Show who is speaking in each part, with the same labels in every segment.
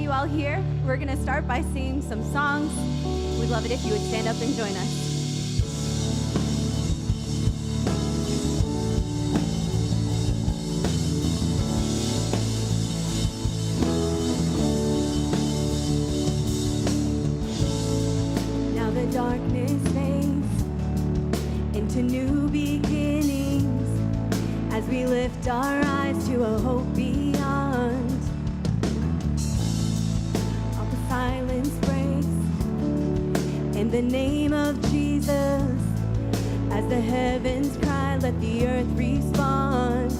Speaker 1: you all here. We're going to start by singing some songs. We'd love it if you would stand up and join us. Now the darkness fades into new beginnings as we lift our eyes to a hope beyond. All the silence breaks in the name of Jesus. As the heavens cry, let the earth respond.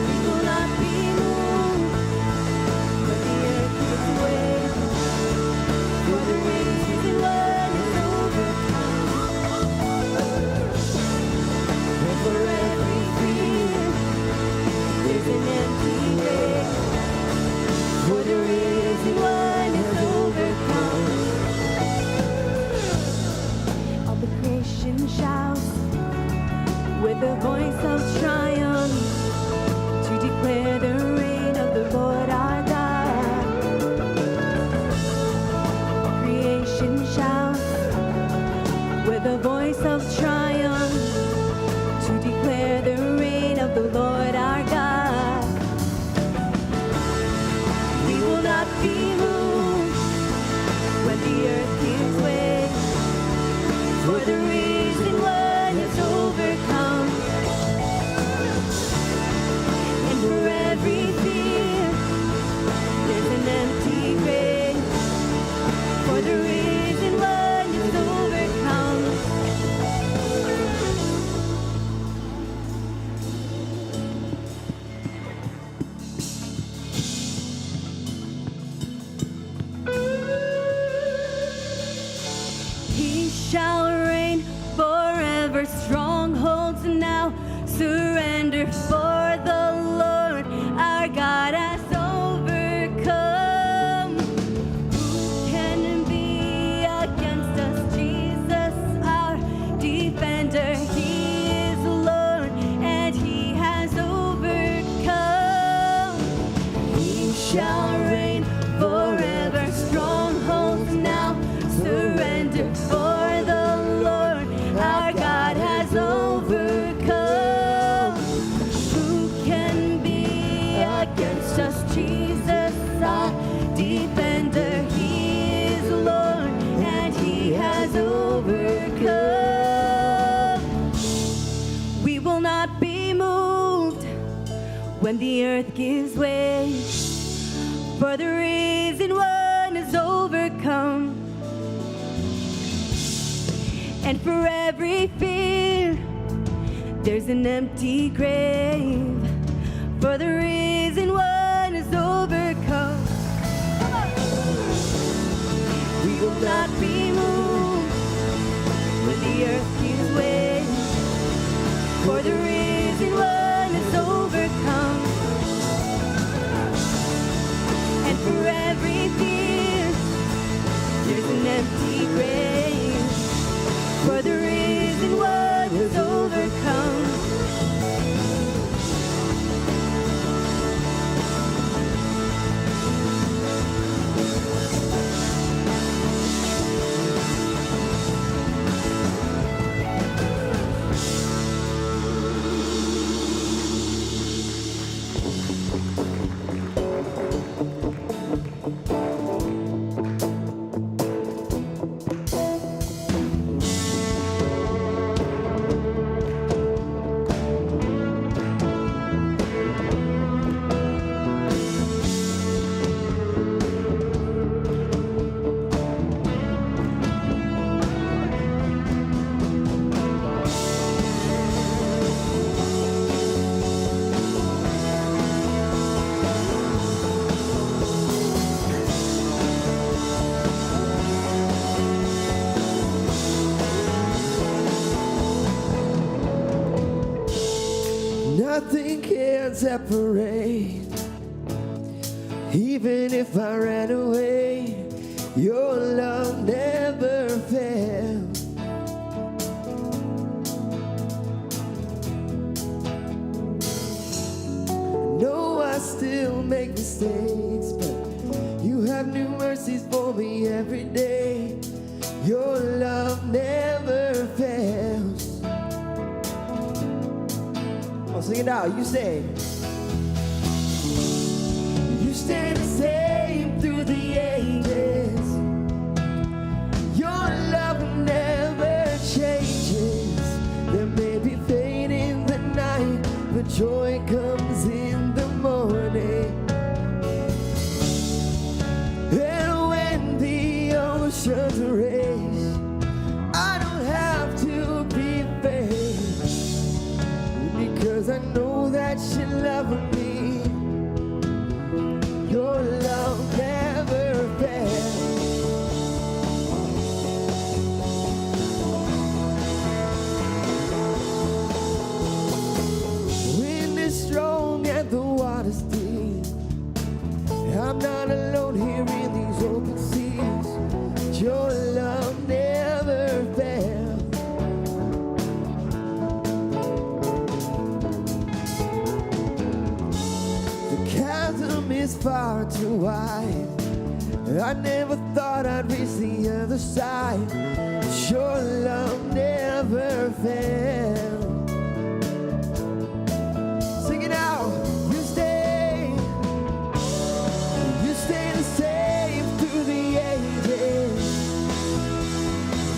Speaker 1: We will not be moved when the earth gives way, for the risen one is overcome. And for every fear, there's an empty grave, for the risen one is overcome. All the creation shouts with a voice of triumph to declare the reign of the Lord our God. All creation shouts with a voice of triumph to declare the reign of the Lord our God. We will not be moved when the earth gives way, for the risen one is overcome. And for every fear, there's an empty grave, for the risen one is overcome. He shall reign forever. Strongholds now surrender, for the Lord our God has overcome. Who can be against us? Jesus our defender. He is Lord and he has overcome. He shall reign forever. Strongholds now surrender, for the Lord our God has overcome. Who can be against us? Jesus our defender. He is Lord and he has overcome. We will not be moved when the earth gives way, for the risen one is overcome. And for every fear, there's an empty grave, for the risen one is overcome. We will not be moved when the earth gives way, for the risen one is overcome. And for every fear, there's an empty grave, for the risen one is overcome.
Speaker 2: Nothing can separate. Even if I ran away, your love never failed. No, I I still make mistakes, but you have new mercies for me every day. Your love never fails. Come on, sing it out. You say, you stay the same through the ages. Your love never changes. There may be pain in the night, but joy comes in the morning. And when the oceans rage, I don't have to be afraid, because I know that you love me. Your love never fails. Wind is strong and the water's deep. I'm not alone here in these open seas. Your love never fails. The chasm is far too wide. I never thought I'd reach the other side. Your love never fails. Sing it out. You stay the same through the ages.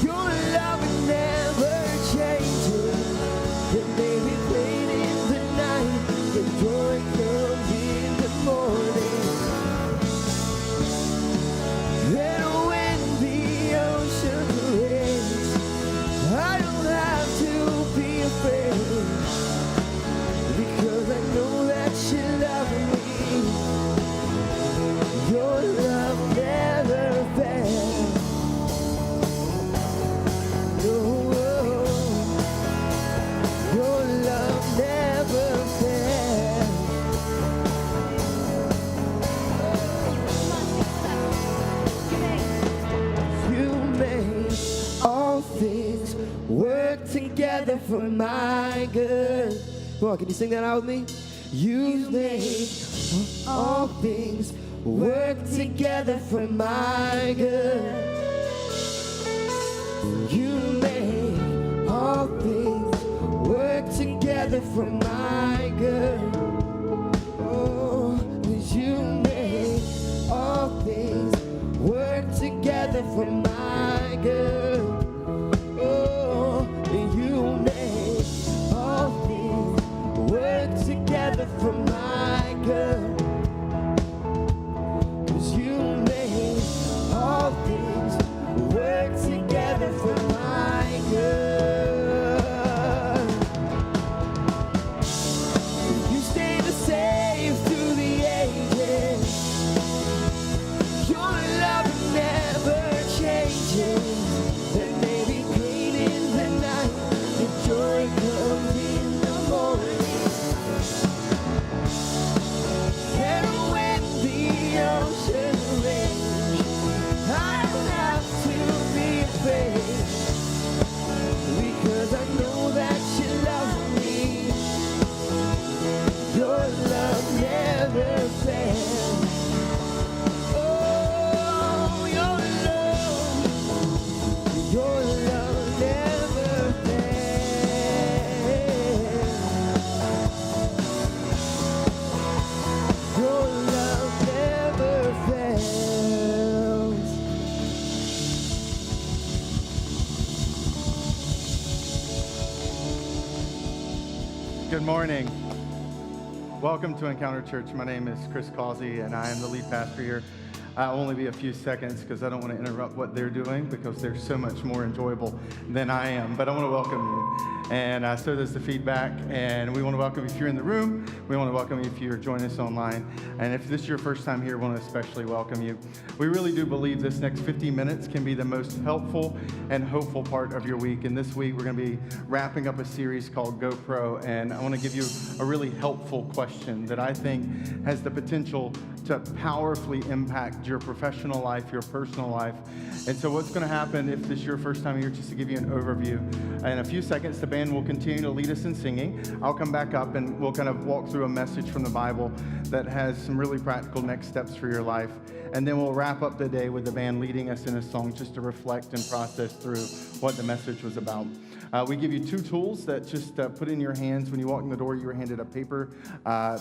Speaker 2: Your love never changes. It may be late in the night, but joy comes in the morning. And when the ocean rage, I don't have to be afraid, because I know that you love me. Your love never fails. No, your love never fails. You make all things work together for my good. Come on, can you sing that out with me? You make all things work together for my good. You make all things work together for my good. Oh, you make all things work together for my good. Oh, you make all things work together for my good. 'Cause you make all things work together for my good. You stay the same through the ages. Your love never changes. There may be pain in the night, but joy comes in the morning. And when the ocean rage, I don't have to be afraid, because I know that you love me. Your love never fails. Oh, your love never fails. Your love never fails.
Speaker 3: Good morning. Welcome to Encounter Church. My name is Chris Causey, and I am the lead pastor here. I'll only be a few seconds because I don't want to interrupt what they're doing, because they're so much more enjoyable than I am. But I want to welcome you. And so there's the feedback. And we want to welcome you if you're in the room. We want to welcome you if you're joining us online. And if this is your first time here, we want to especially welcome you. We really do believe this next 50 minutes can be the most helpful and hopeful part of your week. And this week, we're going to be wrapping up a series called GoPro. And I want to give you a really helpful question that I think has the potential to powerfully impact your professional life, your personal life. And so what's going to happen if this is your first time here, just to give you an overview. In a few seconds, the band will continue to lead us in singing. I'll come back up and we'll kind of walk through through a message from the Bible that has some really practical next steps for your life. And then we'll wrap up the day with the band leading us in a song just to reflect and process through what the message was about. We give you 2 tools that just put in your hands. When you walk in the door, you were handed a paper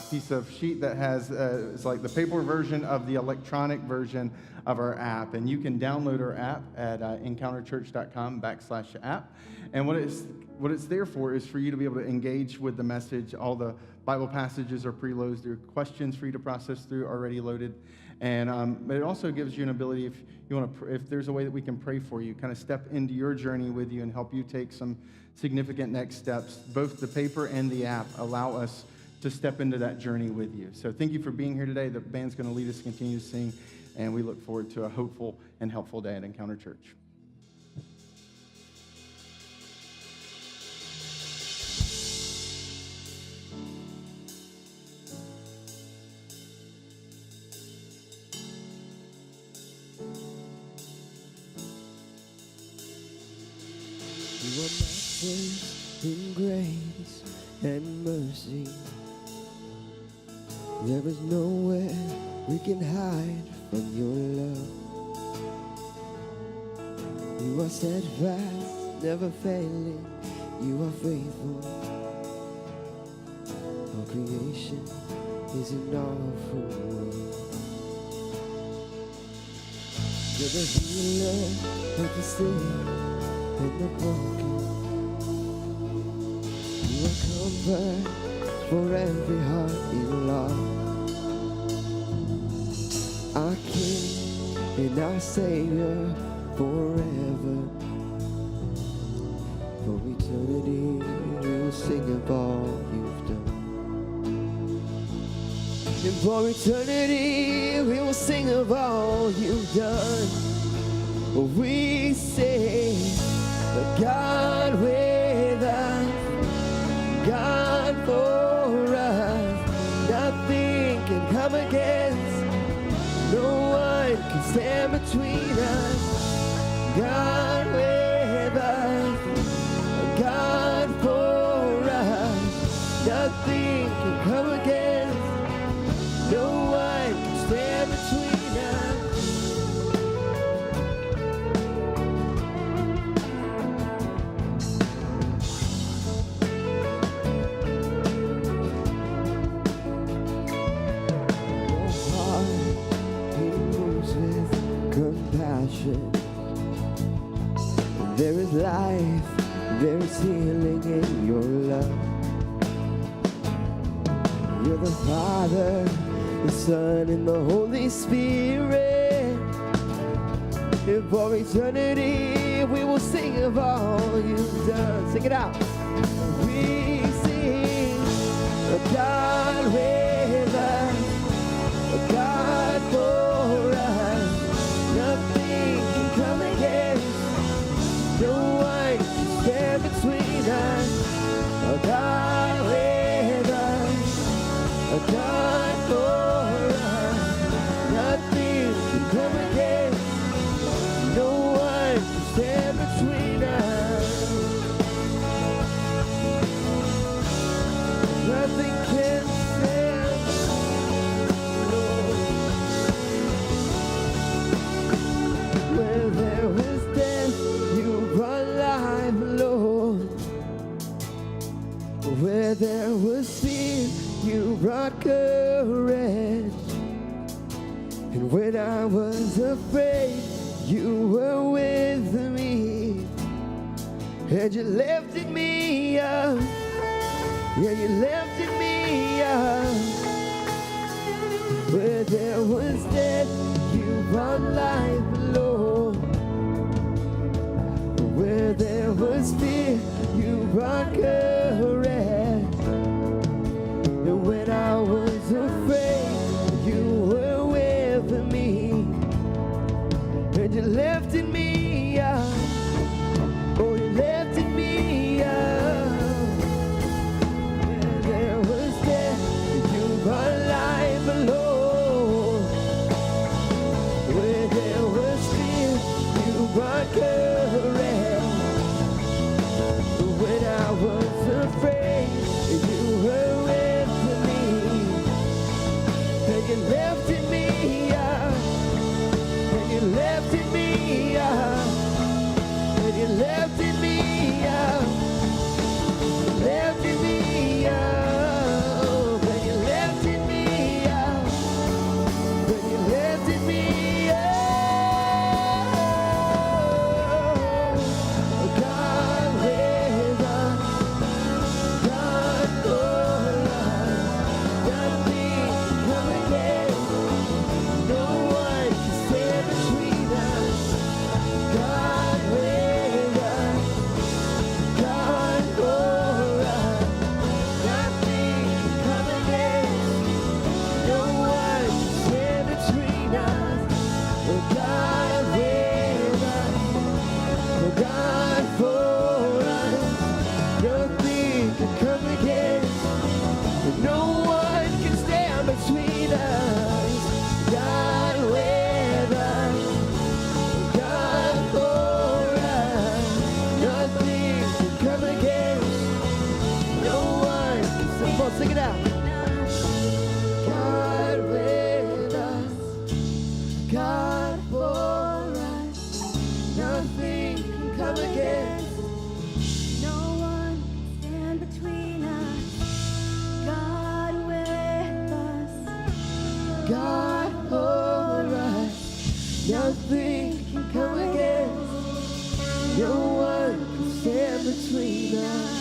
Speaker 3: piece of sheet that has, it's like the paper version of the electronic version of our app. And you can download our app at encounterchurch.com/app. And what it's there for is for you to be able to engage with the message. All the Bible passages are preloaded. There are questions for you to process through already loaded. And but it also gives you an ability, if you want to, if there's a way that we can pray for you, kind of step into your journey with you and help you take some significant next steps. Both the paper and the app allow us to step into that journey with you. So thank you for being here today. The band's going to lead us, continue to sing, and we look forward to a hopeful and helpful day at Encounter Church.
Speaker 2: You are matchless in grace and mercy. There is nowhere we can hide from your love. You are steadfast, never failing. You are faithful. All creation is an awful world. You're the healer of the sick and the broken. You are comfort for every heart in love. Our King and our Savior forever. For eternity we will sing of all you've done. And for eternity we will sing of all you've done. We say, God with us, God for us, nothing can come against, no one can stand between us. God with us, God for us, nothing can come against, no one can stand between us. There is life, there is healing in your love. You're the Father, the Son, and the Holy Spirit. And for eternity we will sing of all you've done. Sing it out. We sing, God with us, God for us. Nothing can come against, no one can stand between us. God with us, God for us. Nothing can come against, no one can stand between us. Nothing can stand. Where there was death, you brought life, Lord. Where there was fear, you brought courage. And when I was afraid, you were with me. And you lifted me up. Yeah, you lifted me up. Where there was death, you brought life, Lord. Where there was fear, you brought courage. And when I was afraid, you were with me. And you lifted me up. Oh, you lifted me up. Where there was death, you brought life, Lord. Where there was fear, you brought courage. When I God, alright. Nothing can come against. No one can stand between us.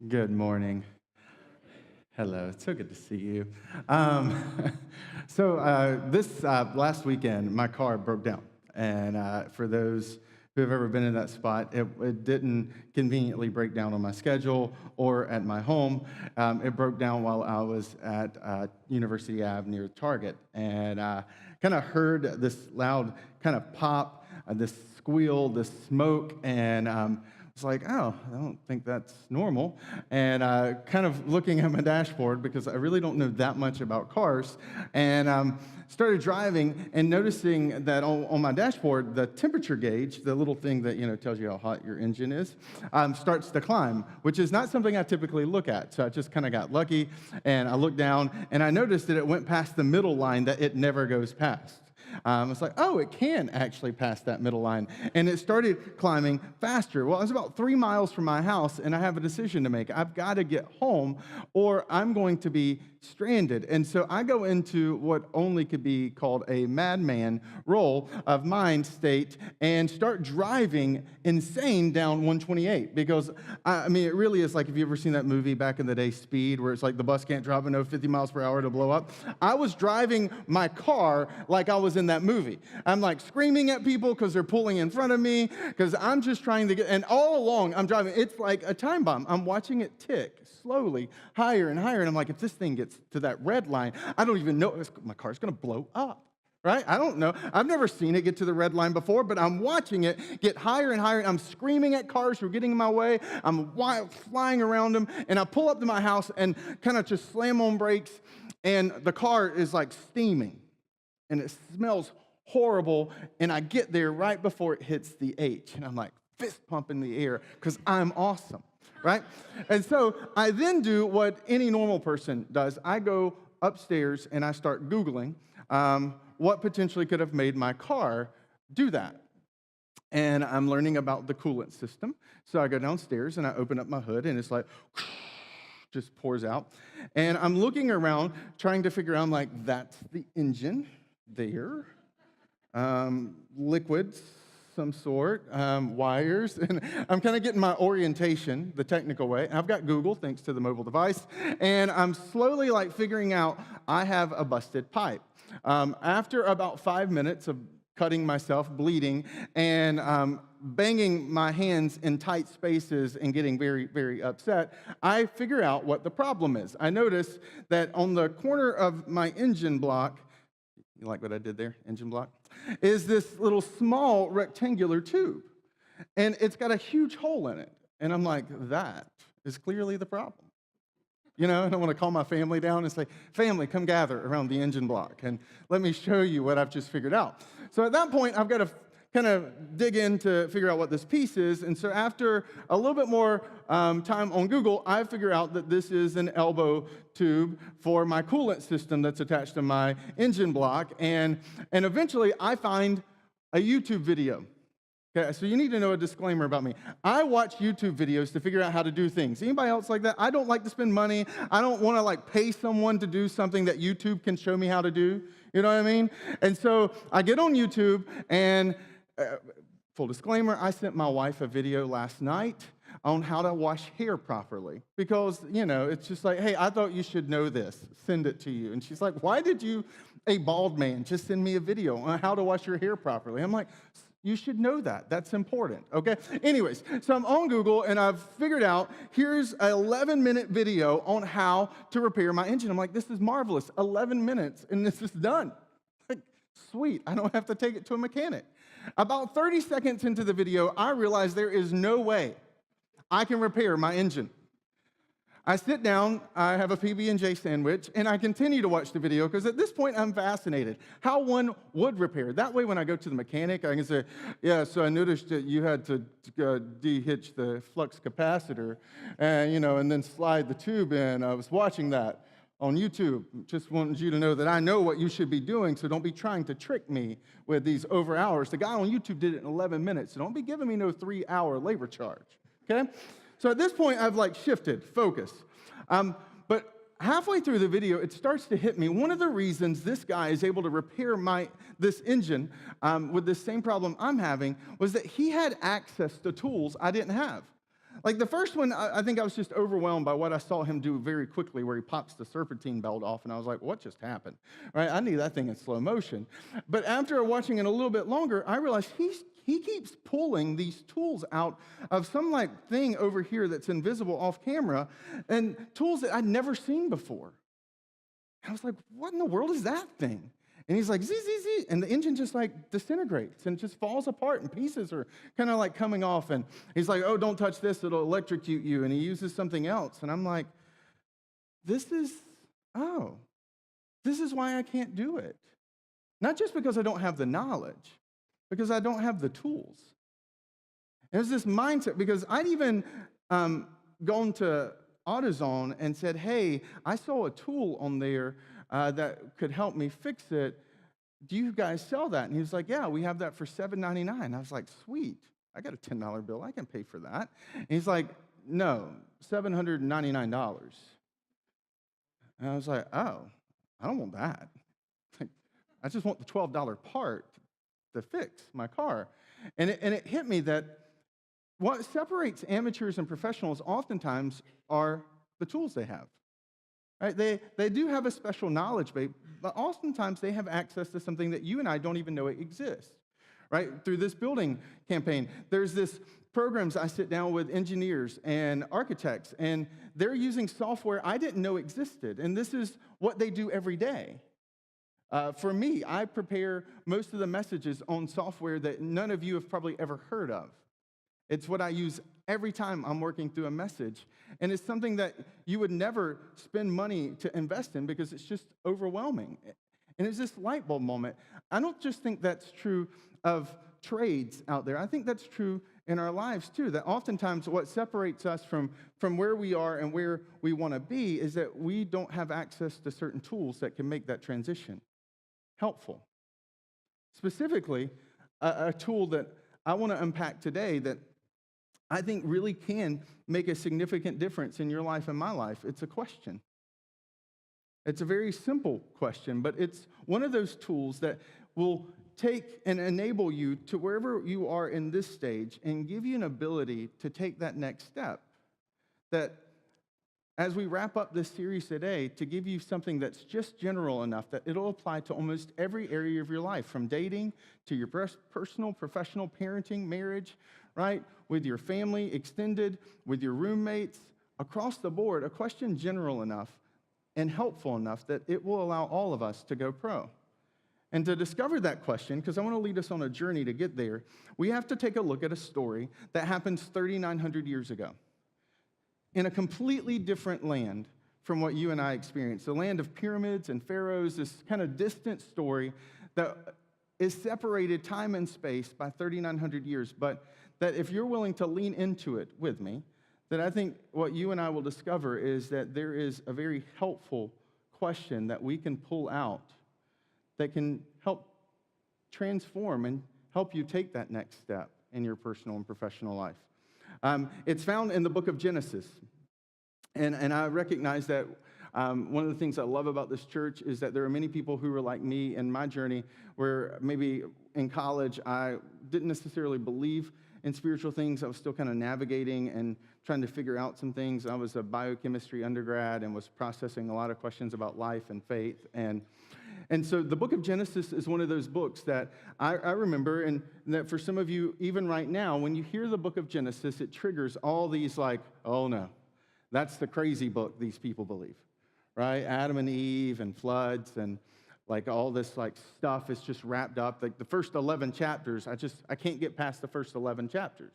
Speaker 3: Good morning. Hello, it's so good to see you. This last weekend, my car broke down. And for those who have ever been in that spot, it didn't conveniently break down on my schedule or at my home. It broke down while I was at University Ave near Target. And kind of heard this loud kind of pop, this squeal, this smoke, and it's like, oh, I don't think that's normal. And kind of looking at my dashboard, because I really don't know that much about cars, and started driving and noticing that on my dashboard, the temperature gauge, the little thing that tells you how hot your engine is, starts to climb, which is not something I typically look at. So I just kind of got lucky, and I looked down, and I noticed that it went past the middle line that it never goes past. It's like, oh, it can actually pass that middle line. And it started climbing faster. Well, I was about 3 miles from my house, and I have a decision to make. I've got to get home, or I'm going to be stranded. And so I go into what only could be called a madman role of mind state and start driving insane down 128. Because, I mean, it really is like, have you ever seen that movie back in the day, Speed, where it's like the bus can't drop below 50 miles per hour to blow up? I was driving my car like I was in that movie. I'm like screaming at people because they're pulling in front of me, because I'm just trying to get, and all along I'm driving. It's like a time bomb. I'm watching it tick slowly higher and higher, and I'm like, if this thing gets to that red line, I don't even know, my car's going to blow up. Right? I don't know. I've never seen it get to the red line before, but I'm watching it get higher and higher. I'm screaming at cars who are getting in my way. I'm flying around them, and I pull up to my house and kind of just slam on brakes, and the car is like steaming, and it smells horrible, and I get there right before it hits the H, and I'm like fist pumping the air because I'm awesome, right? And so I then do what any normal person does. I go upstairs, and I start Googling what potentially could have made my car do that. And I'm learning about the coolant system. So I go downstairs, and I open up my hood, and it's like, just pours out. And I'm looking around, trying to figure out, I'm like, that's the engine there. Liquids, some sort, wires, and I'm kind of getting my orientation the technical way. I've got Google, thanks to the mobile device, and I'm slowly like figuring out I have a busted pipe. After about 5 minutes of cutting myself, bleeding, and banging my hands in tight spaces and getting very, very upset, I figure out what the problem is. I notice that on the corner of my engine block, you like what I did there, engine block, is this little small rectangular tube. And it's got a huge hole in it. And I'm like, that is clearly the problem. And I want to call my family down and say, family, come gather around the engine block and let me show you what I've just figured out. So at that point, I've got to kind of dig in to figure out what this piece is. And so after a little bit more time on Google, I figure out that this is an elbow tube for my coolant system that's attached to my engine block. And eventually, I find a YouTube video Okay, so you need to know a disclaimer about me. I watch YouTube videos to figure out how to do things. Anybody else like that? I don't like to spend money. I don't want to like pay someone to do something that YouTube can show me how to do. You know what I mean? And so I get on YouTube and full disclaimer, I sent my wife a video last night on how to wash hair properly because, you know, it's just like, hey, I thought you should know this. Send it to you. And she's like, why did you, a bald man, just send me a video on how to wash your hair properly? I'm like, you should know that. That's important, okay? Anyways, so I'm on Google, and I've figured out here's an 11-minute video on how to repair my engine. I'm like, this is marvelous. 11 minutes, and this is done. Like, sweet. I don't have to take it to a mechanic. About 30 seconds into the video, I realize there is no way I can repair my engine. I sit down, I have a PB&J sandwich, and I continue to watch the video because at this point I'm fascinated how one would repair. That way when I go to the mechanic, I can say, yeah, so I noticed that you had to de-hitch the flux capacitor and, you know, and then slide the tube in. I was watching that on YouTube. Just wanted you to know that I know what you should be doing, so don't be trying to trick me with these over hours. The guy on YouTube did it in 11 minutes, so don't be giving me no 3-hour labor charge, okay? So at this point, I've like shifted focus. But halfway through the video, it starts to hit me. One of the reasons this guy is able to repair this engine with this same problem I'm having was that he had access to tools I didn't have. Like the first one, I think I was just overwhelmed by what I saw him do very quickly, where he pops the serpentine belt off, and I was like, what just happened? Right? I need that thing in slow motion. But after watching it a little bit longer, I realized he keeps pulling these tools out of some like thing over here that's invisible off camera, and tools that I'd never seen before. I was like, what in the world is that thing? And he's like, zee, zee, zee, and the engine just like disintegrates and just falls apart, and pieces are kind of like coming off. And he's like, oh, don't touch this, it'll electrocute you. And he uses something else. And I'm like, this is why I can't do it. Not just because I don't have the knowledge, because I don't have the tools. There's this mindset, because I'd even gone to AutoZone and said, hey, I saw a tool on there that could help me fix it. Do you guys sell that? And he was like, yeah, we have that for $7.99. I was like, sweet. I got a $10 bill. I can pay for that. And he's like, no, $799. And I was like, oh, I don't want that. I just want the $12 part to fix my car. And it hit me that what separates amateurs and professionals oftentimes are the tools they have. Right? They do have a special knowledge base, but oftentimes they have access to something that you and I don't even know it exists. Right? Through this building campaign, there's this programs I sit down with engineers and architects, and they're using software I didn't know existed, and this is what they do every day. For me, I prepare most of the messages on software that none of you have probably ever heard of. It's what I use every time I'm working through a message. And it's something that you would never spend money to invest in because it's just overwhelming. And it's this light bulb moment. I don't just think that's true of trades out there. I think that's true in our lives too, that oftentimes what separates us from where we are and where we want to be is that we don't have access to certain tools that can make that transition helpful. Specifically, a tool that I want to unpack today that I think really can make a significant difference in your life and my life. It's a question. It's a very simple question, but it's one of those tools that will take and enable you to wherever you are in this stage and give you an ability to take that next step. That as we wrap up this series today, to give you something that's just general enough that it'll apply to almost every area of your life, from dating to your personal, professional, parenting, marriage, right? With your family, extended, with your roommates, across the board, a question general enough and helpful enough that it will allow all of us to go pro. And to discover that question, because I want to lead us on a journey to get there, we have to take a look at a story that happens 3,900 years ago in a completely different land from what you and I experienced. The land of pyramids and pharaohs, this kind of distant story that is separated time and space by 3,900 years, but that if you're willing to lean into it with me, that I think what you and I will discover is that there is a very helpful question that we can pull out that can help transform and help you take that next step in your personal and professional life. It's found in the book of Genesis. And I recognize that one of the things I love about this church is that there are many people who are like me in my journey, where maybe in college I didn't necessarily believe in spiritual things. I was still kind of navigating and trying to figure out some things. I was a biochemistry undergrad and was processing a lot of questions about life and faith. And so the book of Genesis is one of those books that I remember, and that for some of you, even right now, when you hear the book of Genesis, it triggers all these like, oh no, that's the crazy book these people believe, right? Adam and Eve and floods and like all this like stuff is just wrapped up. Like the first 11 chapters, I can't get past the first 11 chapters.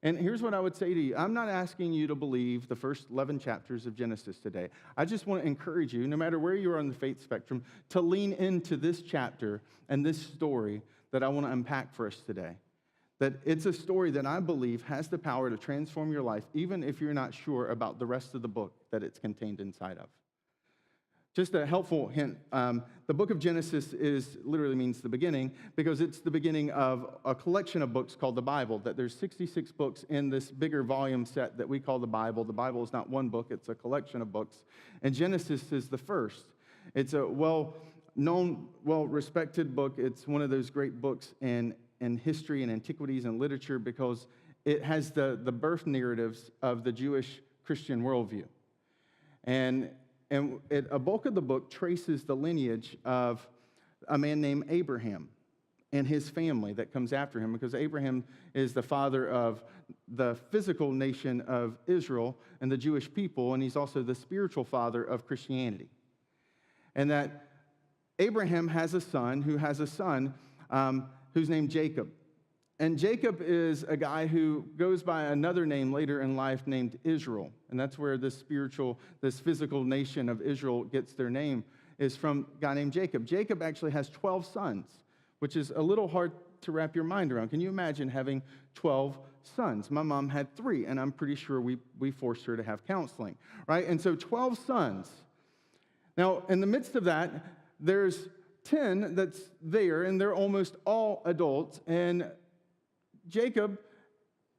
Speaker 3: And here's what I would say to you. I'm not asking you to believe the first 11 chapters of Genesis today. I just want to encourage you, no matter where you are on the faith spectrum, to lean into this chapter and this story that I want to unpack for us today. That it's a story that I believe has the power to transform your life, even if you're not sure about the rest of the book that it's contained inside of. Just a helpful hint, the book of Genesis literally means the beginning, because it's the beginning of a collection of books called the Bible, that there's 66 books in this bigger volume set that we call the Bible. The Bible is not one book, it's a collection of books. And Genesis is the first. It's a well-known, well-respected book. It's one of those great books in history and antiquities and literature because it has the birth narratives of the Jewish Christian worldview. And a bulk of the book traces the lineage of a man named Abraham and his family that comes after him, because Abraham is the father of the physical nation of Israel and the Jewish people, and he's also the spiritual father of Christianity. And that Abraham has a son who's named Jacob. And Jacob is a guy who goes by another name later in life named Israel. And that's where this physical nation of Israel gets their name, is from a guy named Jacob. Jacob actually has 12 sons, which is a little hard to wrap your mind around. Can you imagine having 12 sons? My mom had 3, and I'm pretty sure we forced her to have counseling, right? And so 12 sons. Now, in the midst of that, there's 10 that's there, and they're almost all adults, and Jacob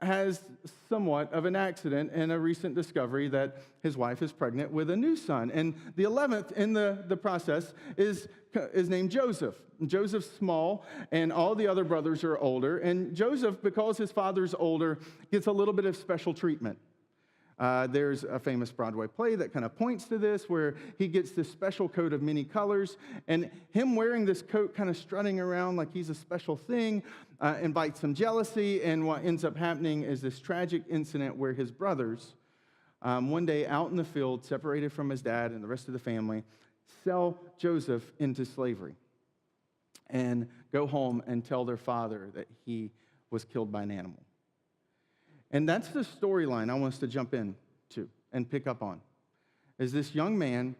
Speaker 3: has somewhat of an accident and a recent discovery that his wife is pregnant with a new son. And the 11th in the process is named Joseph. Joseph's small, and all the other brothers are older. And Joseph, because his father's older, gets a little bit of special treatment. There's a famous Broadway play that kind of points to this, where he gets this special coat of many colors, and him wearing this coat, kind of strutting around like he's a special thing, invites some jealousy, and what ends up happening is this tragic incident where his brothers, one day out in the field, separated from his dad and the rest of the family, sell Joseph into slavery and go home and tell their father that he was killed by an animal. And that's the storyline I want us to jump into and pick up on, is this young man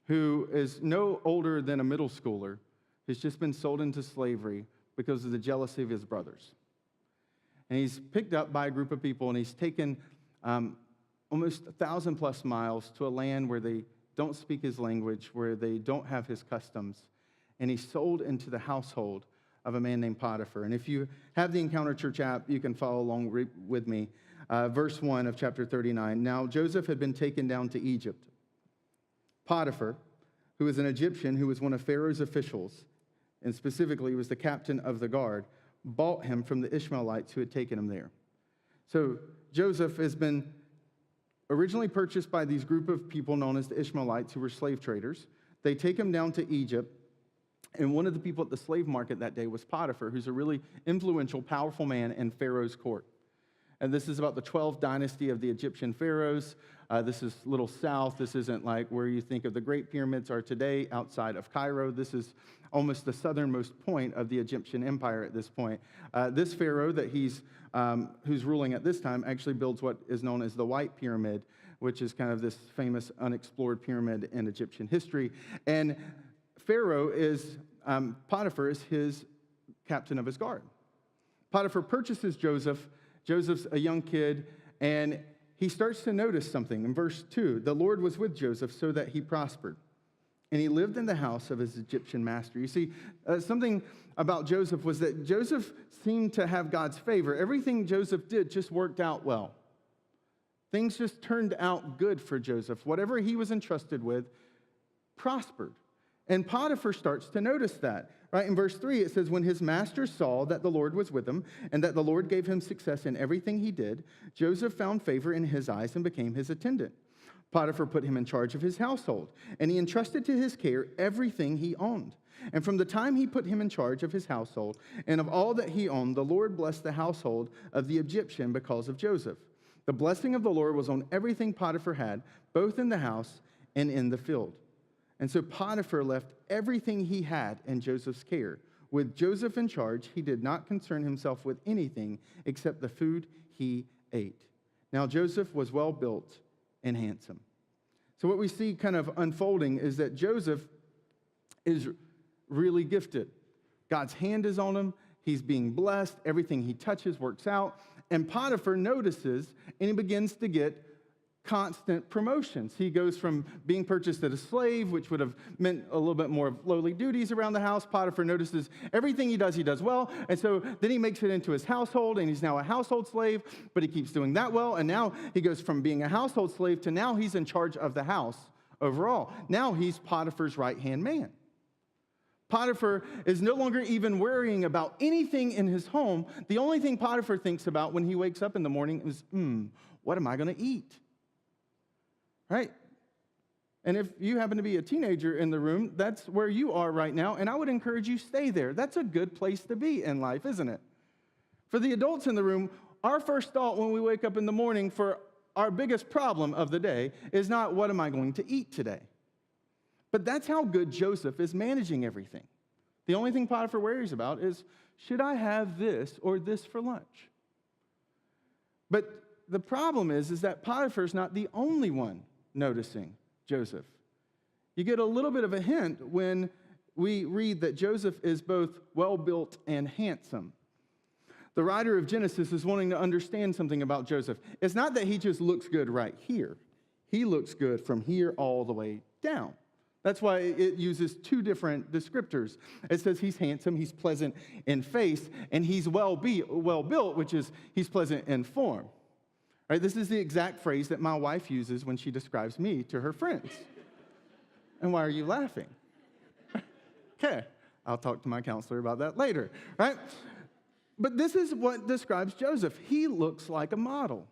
Speaker 3: who is no older than a middle schooler, who's just been sold into slavery because of the jealousy of his brothers. And he's picked up by a group of people, and he's taken almost 1,000+ miles to a land where they don't speak his language, where they don't have his customs, and he's sold into the household of a man named Potiphar. And if you have the Encounter Church app, you can follow along with me. Verse 1 of chapter 39. Now Joseph had been taken down to Egypt. Potiphar, who was an Egyptian, who was one of Pharaoh's officials, and specifically was the captain of the guard, bought him from the Ishmaelites who had taken him there. So Joseph has been originally purchased by these group of people known as the Ishmaelites, who were slave traders. They take him down to Egypt. And one of the people at the slave market that day was Potiphar, who's a really influential, powerful man in Pharaoh's court. And this is about the 12th dynasty of the Egyptian pharaohs. This is a little south. This isn't like where you think of the Great Pyramids are today outside of Cairo. This is almost the southernmost point of the Egyptian empire at this point. This pharaoh that who's ruling at this time actually builds what is known as the White Pyramid, which is kind of this famous unexplored pyramid in Egyptian history. And Pharaoh Potiphar is his captain of his guard. Potiphar purchases Joseph. Joseph's a young kid, and he starts to notice something. In verse 2, the Lord was with Joseph so that he prospered. and he lived in the house of his Egyptian master. You see, something about Joseph was that Joseph seemed to have God's favor. Everything Joseph did just worked out well. Things just turned out good for Joseph. Whatever he was entrusted with prospered. And Potiphar starts to notice that. Right? In verse 3, it says, when his master saw that the Lord was with him and that the Lord gave him success in everything he did, Joseph found favor in his eyes and became his attendant. Potiphar put him in charge of his household, and he entrusted to his care everything he owned. And from the time he put him in charge of his household and of all that he owned, the Lord blessed the household of the Egyptian because of Joseph. The blessing of the Lord was on everything Potiphar had, both in the house and in the field. And so Potiphar left everything he had in Joseph's care. With Joseph in charge, he did not concern himself with anything except the food he ate. Now Joseph was well built and handsome. So what we see kind of unfolding is that Joseph is really gifted. God's hand is on him. He's being blessed. Everything he touches works out. And Potiphar notices, and he begins to get constant promotions. He goes from being purchased as a slave, which would have meant a little bit more of lowly duties around the house. Potiphar notices everything he does well. And so then he makes it into his household, and he's now a household slave, but he keeps doing that well. And now he goes from being a household slave to now he's in charge of the house overall. Now he's Potiphar's right-hand man. Potiphar is no longer even worrying about anything in his home. The only thing Potiphar thinks about when he wakes up in the morning is, what am I going to eat? Right? And if you happen to be a teenager in the room, that's where you are right now, and I would encourage you stay there. That's a good place to be in life, isn't it? For the adults in the room, our first thought when we wake up in the morning for our biggest problem of the day is not, what am I going to eat today? But that's how good Joseph is managing everything. The only thing Potiphar worries about is, should I have this or this for lunch? But the problem is that Potiphar's not the only one noticing Joseph. You get a little bit of a hint when we read that Joseph is both well-built and handsome. The writer of Genesis is wanting to understand something about Joseph. It's not that he just looks good right here. He looks good from here all the way down. That's why it uses two different descriptors. It says he's handsome, he's pleasant in face, and he's well-built, which is he's pleasant in form. Right, this is the exact phrase that my wife uses when she describes me to her friends. And why are you laughing? Okay, I'll talk to my counselor about that later, right? But this is what describes Joseph. He looks like a model.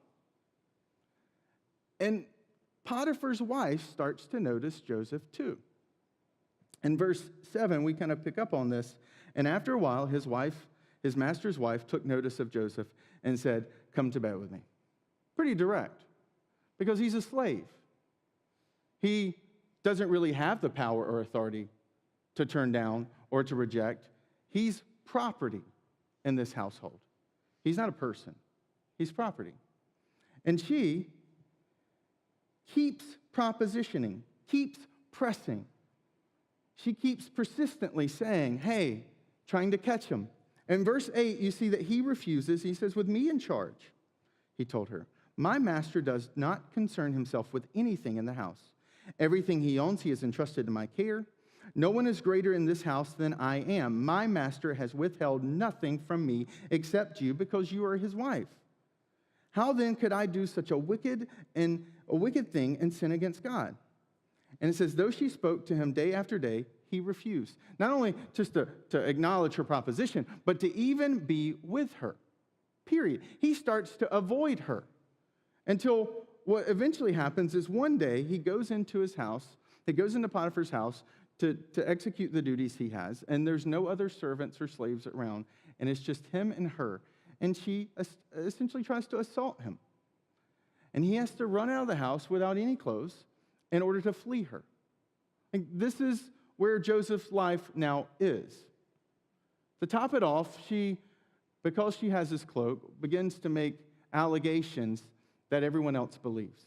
Speaker 3: And Potiphar's wife starts to notice Joseph too. In verse 7, we kind of pick up on this. And after a while, his master's wife, took notice of Joseph and said, "Come to bed with me." Pretty direct, because he's a slave. He doesn't really have the power or authority to turn down or to reject. He's property in this household. He's not a person. He's property. And she keeps propositioning, keeps pressing. She keeps persistently saying, hey, trying to catch him. In verse 8, you see that he refuses. He says, with me in charge, he told her, my master does not concern himself with anything in the house. Everything he owns, he has entrusted to my care. No one is greater in this house than I am. My master has withheld nothing from me except you, because you are his wife. How then could I do such a wicked thing and sin against God? And it says, though she spoke to him day after day, he refused. Not only just to acknowledge her proposition, but to even be with her, period. He starts to avoid her until what eventually happens is one day he goes into his house, he goes into Potiphar's house to execute the duties he has, and there's no other servants or slaves around, and it's just him and her. And she essentially tries to assault him. And he has to run out of the house without any clothes in order to flee her. And this is where Joseph's life now is. To top it off, because she has this cloak, begins to make allegations that everyone else believes.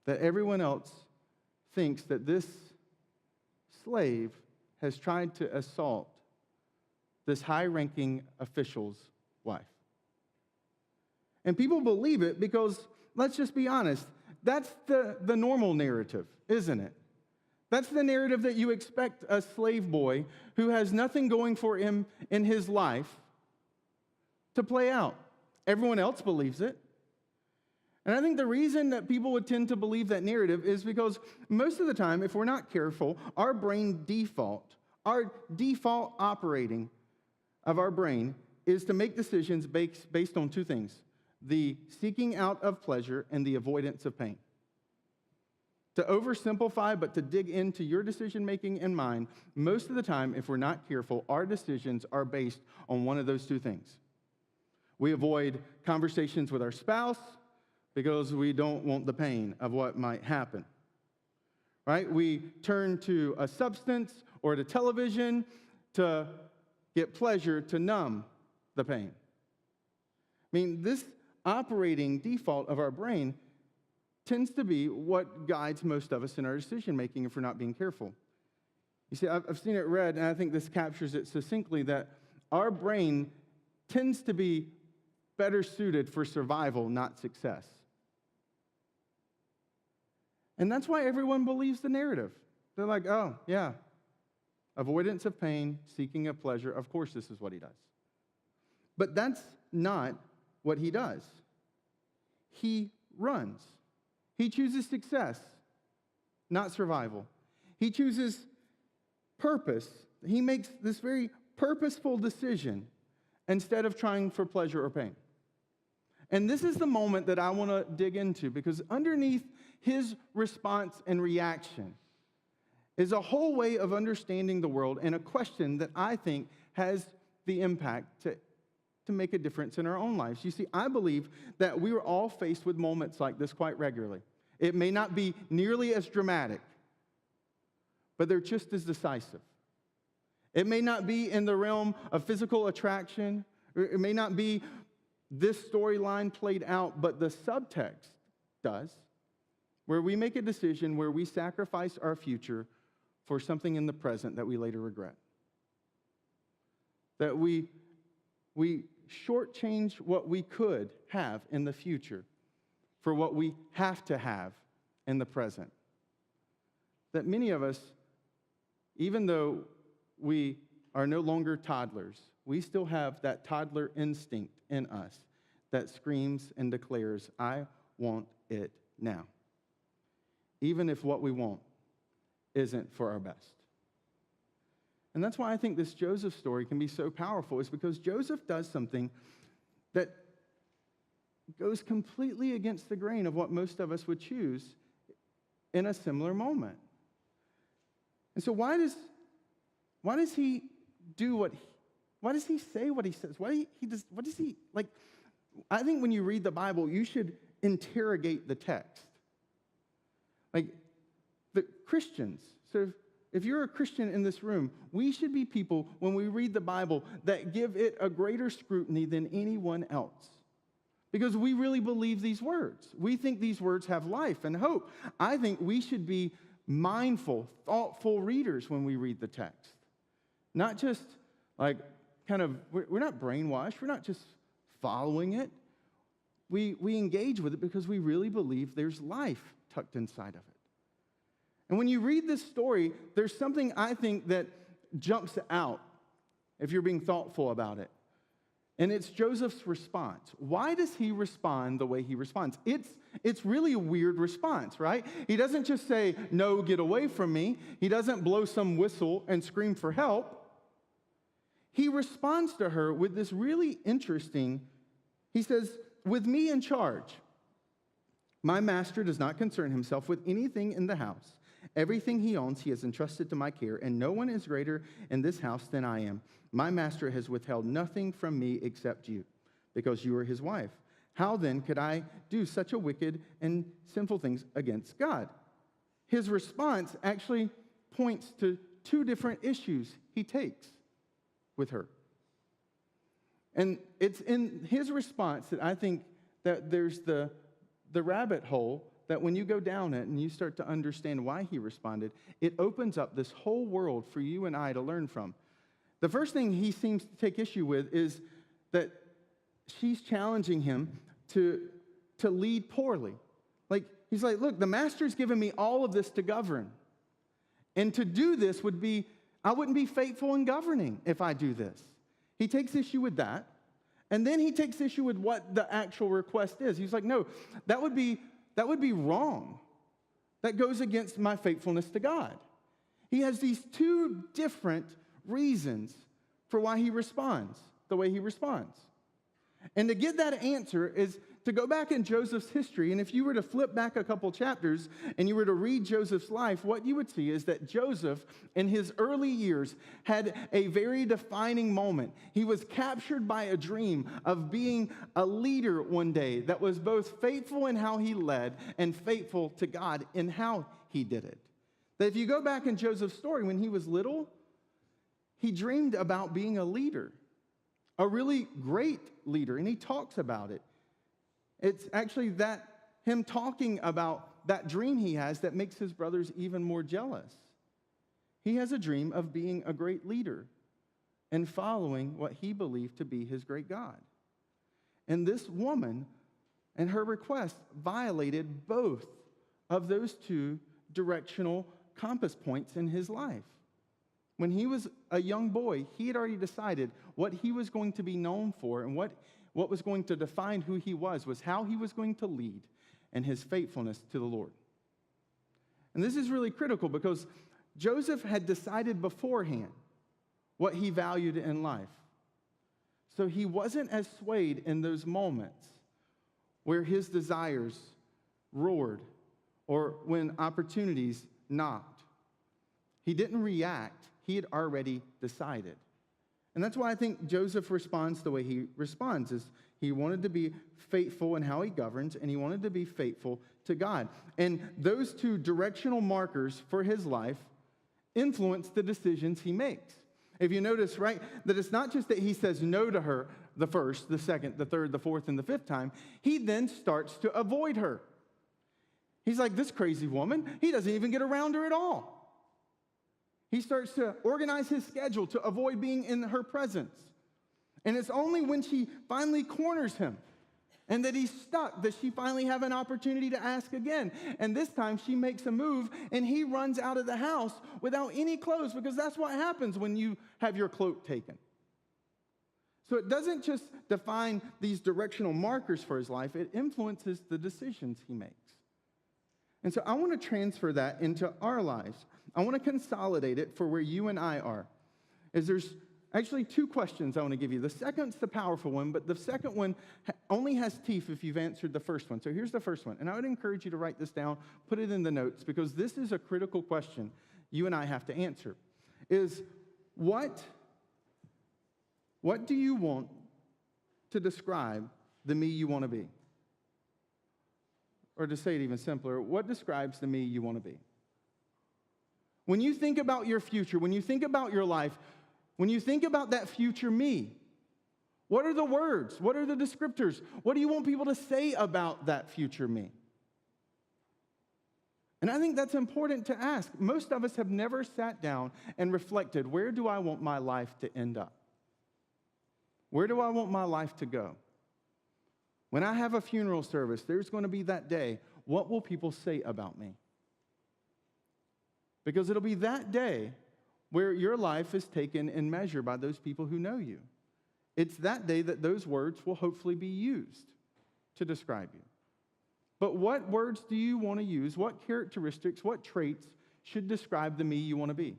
Speaker 3: That everyone else thinks that this slave has tried to assault this high-ranking official's wife. And people believe it because, let's just be honest, that's the normal narrative, isn't it? That's the narrative that you expect a slave boy who has nothing going for him in his life to play out. Everyone else believes it. And I think the reason that people would tend to believe that narrative is because most of the time, if we're not careful, our default operating of our brain is to make decisions based on two things: the seeking out of pleasure and the avoidance of pain. To oversimplify, but to dig into your decision-making and mine, most of the time, if we're not careful, our decisions are based on one of those two things. We avoid conversations with our spouse because we don't want the pain of what might happen, right? We turn to a substance or to television to get pleasure to numb the pain. I mean, this operating default of our brain tends to be what guides most of us in our decision-making if we're not being careful. You see, I've seen it read, and I think this captures it succinctly, that our brain tends to be better suited for survival, not success. And that's why everyone believes the narrative. They're like, oh, yeah, avoidance of pain, seeking of pleasure, of course this is what he does. But that's not what he does. He runs. He chooses success, not survival. He chooses purpose. He makes this very purposeful decision instead of trying for pleasure or pain. And this is the moment that I want to dig into, because underneath his response and reaction is a whole way of understanding the world and a question that I think has the impact to make a difference in our own lives. You see, I believe that we are all faced with moments like this quite regularly. It may not be nearly as dramatic, but they're just as decisive. It may not be in the realm of physical attraction. It may not be this storyline played out, but the subtext does, where we make a decision where we sacrifice our future for something in the present that we later regret. That we shortchange what we could have in the future for what we have to have in the present. That many of us, even though we are no longer toddlers, we still have that toddler instinct in us that screams and declares, I want it now, even if what we want isn't for our best. And that's why I think this Joseph story can be so powerful, is because Joseph does something that goes completely against the grain of what most of us would choose in a similar moment. And so why does he do why does he say what he says? What does he, like, I think when you read the Bible, you should interrogate the text. Like, the Christians, so if you're a Christian in this room, we should be people, when we read the Bible, that give it a greater scrutiny than anyone else. Because we really believe these words. We think these words have life and hope. I think we should be mindful, thoughtful readers when we read the text. Not just like we're not brainwashed. We're not just following it. We engage with it because we really believe there's life tucked inside of it. And when you read this story, there's something I think that jumps out if you're being thoughtful about it. And it's Joseph's response. Why does he respond the way he responds? It's really a weird response, right? He doesn't just say, no, get away from me. He doesn't blow some whistle and scream for help. He responds to her with this really interesting, he says, with me in charge, my master does not concern himself with anything in the house. Everything he owns he has entrusted to my care, and no one is greater in this house than I am. My master has withheld nothing from me except you, because you are his wife. How then could I do such a wicked and sinful things against God? His response actually points to two different issues he takes with her. And it's in his response that I think that there's the rabbit hole that when you go down it and you start to understand why he responded, it opens up this whole world for you and I to learn from. The first thing he seems to take issue with is that she's challenging him to lead poorly. Like, he's like, look, the master's given me all of this to govern. And to do this would be, I wouldn't be faithful in governing if I do this. He takes issue with that. And then he takes issue with what the actual request is. He's like, no, that would be wrong. That goes against my faithfulness to God. He has these two different reasons for why he responds the way he responds. And to get that answer is to go back in Joseph's history. And if you were to flip back a couple chapters and you were to read Joseph's life, what you would see is that Joseph, in his early years, had a very defining moment. He was captured by a dream of being a leader one day that was both faithful in how he led and faithful to God in how he did it. That if you go back in Joseph's story, when he was little, he dreamed about being a leader, a really great leader, and he talks about it. It's actually that him talking about that dream he has that makes his brothers even more jealous. He has a dream of being a great leader and following what he believed to be his great God. And this woman and her request violated both of those two directional compass points in his life. When he was a young boy, he had already decided what he was going to be known for, and what was going to define who he was how he was going to lead and his faithfulness to the Lord. And this is really critical because Joseph had decided beforehand what he valued in life. So he wasn't as swayed in those moments where his desires roared or when opportunities knocked. He didn't react. He had already decided. And that's why I think Joseph responds the way he responds, is he wanted to be faithful in how he governs, and he wanted to be faithful to God. And those two directional markers for his life influence the decisions he makes. If you notice, right, that it's not just that he says no to her the first, the second, the third, the fourth, and the fifth time. He then starts to avoid her. He's like, this crazy woman, he doesn't even get around her at all. He starts to organize his schedule to avoid being in her presence. And it's only when she finally corners him and that he's stuck that she finally have an opportunity to ask again. And this time she makes a move and he runs out of the house without any clothes, because that's what happens when you have your cloak taken. So it doesn't just define these directional markers for his life, it influences the decisions he makes. And so I want to transfer that into our lives. I want to consolidate it for where you and I are. There's actually two questions I want to give you. The second's the powerful one, but the second one only has teeth if you've answered the first one. So here's the first one. And I would encourage you to write this down, put it in the notes, because this is a critical question you and I have to answer. Is what do you want to describe the me you want to be? Or to say it even simpler, what describes the me you want to be? When you think about your future, when you think about your life, when you think about that future me, what are the words? What are the descriptors? What do you want people to say about that future me? And I think that's important to ask. Most of us have never sat down and reflected, where do I want my life to end up? Where do I want my life to go? When I have a funeral service, there's going to be that day. What will people say about me? Because it'll be that day where your life is taken and measured by those people who know you. It's that day that those words will hopefully be used to describe you. But what words do you want to use? What characteristics, what traits should describe the me you want to be?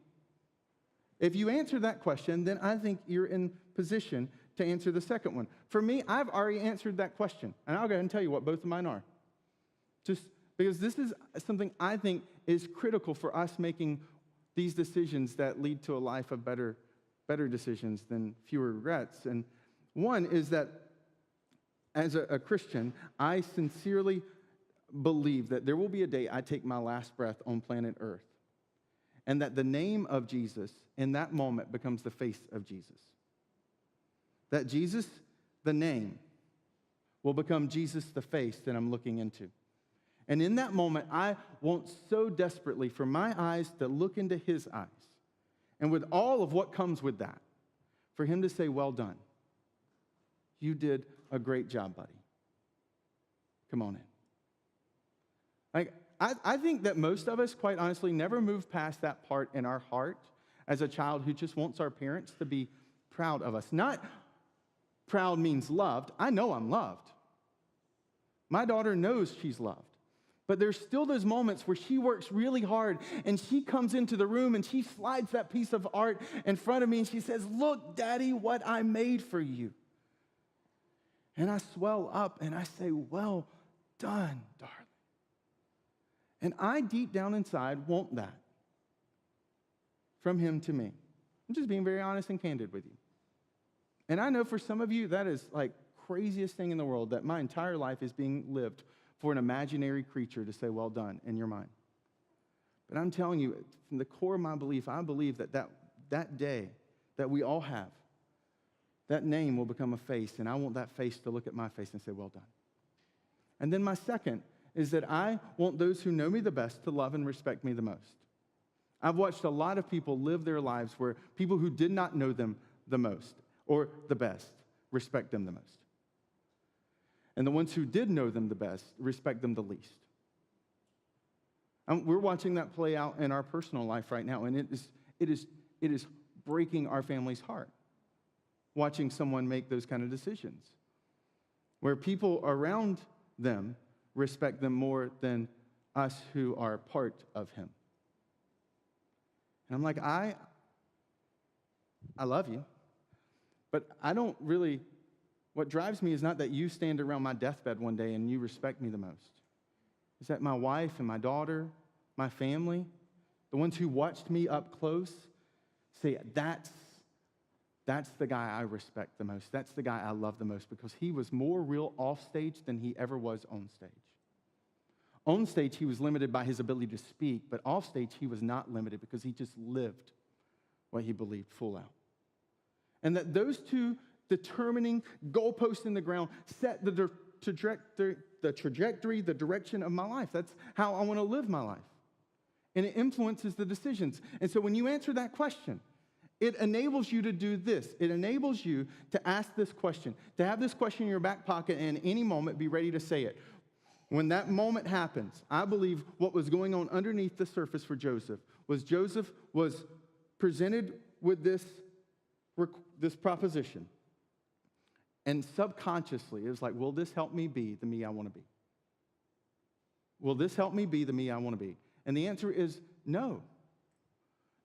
Speaker 3: If you answer that question, then I think you're in position to answer the second one. For me, I've already answered that question, and I'll go ahead and tell you what both of mine are. Just because this is something I think is critical for us making these decisions that lead to a life of better decisions than fewer regrets. And one is that as a Christian, I sincerely believe that there will be a day I take my last breath on planet Earth, and that the name of Jesus in that moment becomes the face of Jesus. That Jesus, the name, will become Jesus, the face that I'm looking into. And in that moment, I want so desperately for my eyes to look into his eyes. And with all of what comes with that, for him to say, well done. You did a great job, buddy. Come on in. I think that most of us, quite honestly, never move past that part in our heart as a child who just wants our parents to be proud of us. Not proud means loved. I know I'm loved. My daughter knows she's loved. But there's still those moments where she works really hard and she comes into the room and she slides that piece of art in front of me and she says, "Look, Daddy, what I made for you." And I swell up and I say, "Well done, darling." And I deep down inside want that from him to me. I'm just being very honest and candid with you. And I know for some of you, that is like craziest thing in the world, that my entire life is being lived for an imaginary creature to say, "Well done," in your mind. But I'm telling you, from the core of my belief, I believe that day that we all have, that name will become a face, and I want that face to look at my face and say, "Well done." And then my second is that I want those who know me the best to love and respect me the most. I've watched a lot of people live their lives where people who did not know them the most or the best respect them the most. And the ones who did know them the best respect them the least. We're watching that play out in our personal life right now, and it is breaking our family's heart, watching someone make those kind of decisions, where people around them respect them more than us who are part of him. And I'm like, I love you, but I don't really, what drives me is not that you stand around my deathbed one day and you respect me the most. It's that my wife and my daughter, my family, the ones who watched me up close, say, that's the guy I respect the most. That's the guy I love the most, because he was more real off stage than he ever was on stage. On stage, he was limited by his ability to speak, but off stage, he was not limited because he just lived what he believed full out. And that those two determining goalposts in the ground set the trajectory, the direction of my life. That's how I want to live my life. And it influences the decisions. And so when you answer that question, it enables you to do this. It enables you to ask this question, to have this question in your back pocket and at any moment be ready to say it. When that moment happens, I believe what was going on underneath the surface for Joseph was presented with this proposition. And subconsciously, it was like, will this help me be the me I want to be? Will this help me be the me I want to be? And the answer is no.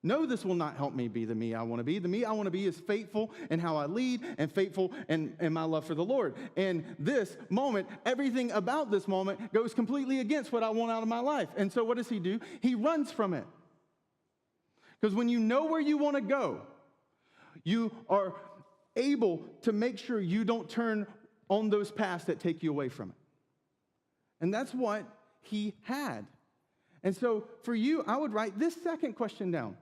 Speaker 3: No, this will not help me be the me I want to be. The me I want to be is faithful in how I lead and faithful in my love for the Lord. And this moment, everything about this moment goes completely against what I want out of my life. And so what does he do? He runs from it. Because when you know where you want to go, you are able to make sure you don't turn on those paths that take you away from it. And that's what he had. And so for you, I would write this second question down,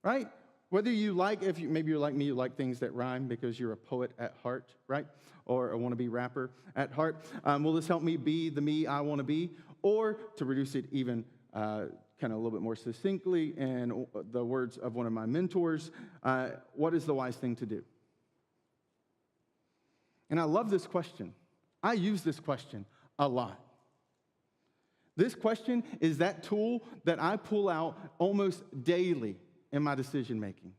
Speaker 3: right? Whether you like, maybe you're like me, you like things that rhyme because you're a poet at heart, right? Or a wannabe rapper at heart. Will this help me be the me I want to be? Or to reduce it even kind of a little bit more succinctly in the words of one of my mentors, what is the wise thing to do? And I love this question. I use this question a lot. This question is that tool that I pull out almost daily in my decision making,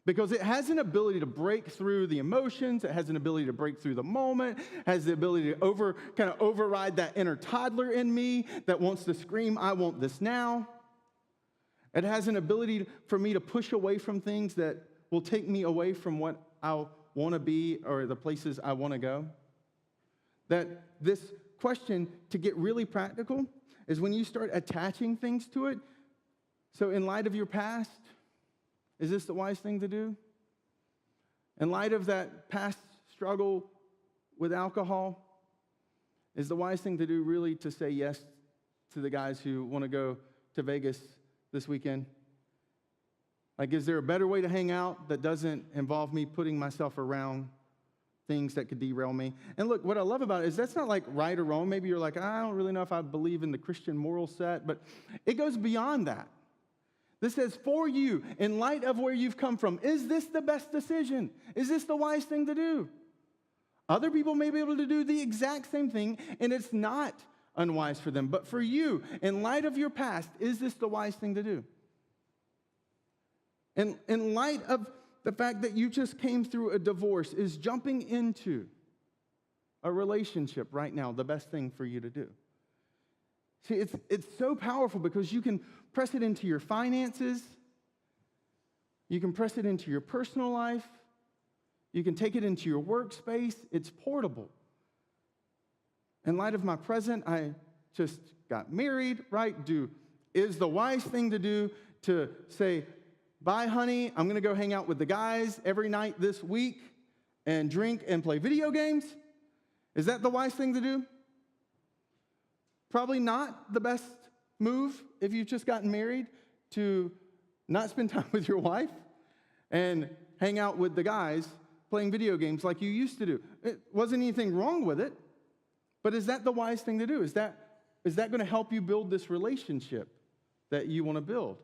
Speaker 3: because it has an ability to break through the emotions. It has an ability to break through the moment, has the ability to override that inner toddler in me that wants to scream, "I want this now." It has an ability for me to push away from things that will take me away from what I want to be or the places I want to go. That this question, to get really practical, is when you start attaching things to it. So in light of your past, is this the wise thing to do? In light of that past struggle with alcohol, is the wise thing to do really to say yes to the guys who want to go to Vegas this weekend? Like, is there a better way to hang out that doesn't involve me putting myself around things that could derail me? And look, what I love about it is that's not like right or wrong. Maybe you're like, I don't really know if I believe in the Christian moral set, but it goes beyond that. This says, for you, in light of where you've come from, is this the best decision? Is this the wise thing to do? Other people may be able to do the exact same thing, and it's not unwise for them. But for you, in light of your past, is this the wise thing to do? In light of the fact that you just came through a divorce, is jumping into a relationship right now the best thing for you to do? See, it's so powerful because you can press it into your finances. You can press it into your personal life. You can take it into your workspace. It's portable. In light of my present, I just got married, right? Is the wise thing to do to say, bye, honey, I'm going to go hang out with the guys every night this week and drink and play video games? Is that the wise thing to do? Probably not the best move if you've just gotten married, to not spend time with your wife and hang out with the guys playing video games like you used to do. It wasn't anything wrong with it, but is that the wise thing to do? Is that going to help you build this relationship that you want to build?